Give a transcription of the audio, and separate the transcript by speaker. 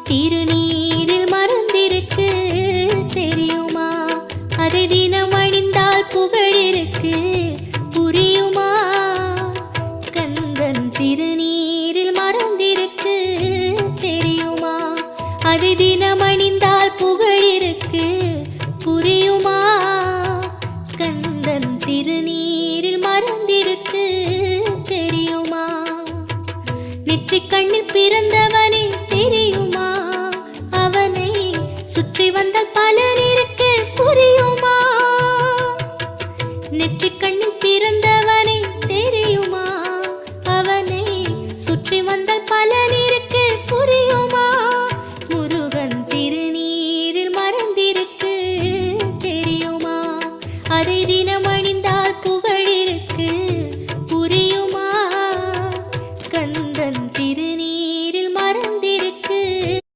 Speaker 1: திருநீரில் மறந்திருக்கு தெரியுமா? அதை தினம் அணிந்தால் புகழிருக்கு புரியுமா? கந்தன் திருநீரில் மறந்திருக்கு தெரியுமா? அதை தினம் அணிந்தால் புகழிருக்கு புரியுமா? கந்தன் திருநீரில் மறந்திருக்கு தெரியுமா? நெற்றிக் கண்ணில் பிறந்தவனே தெரியுமா? அவனை சுற்றி வந்தால் பல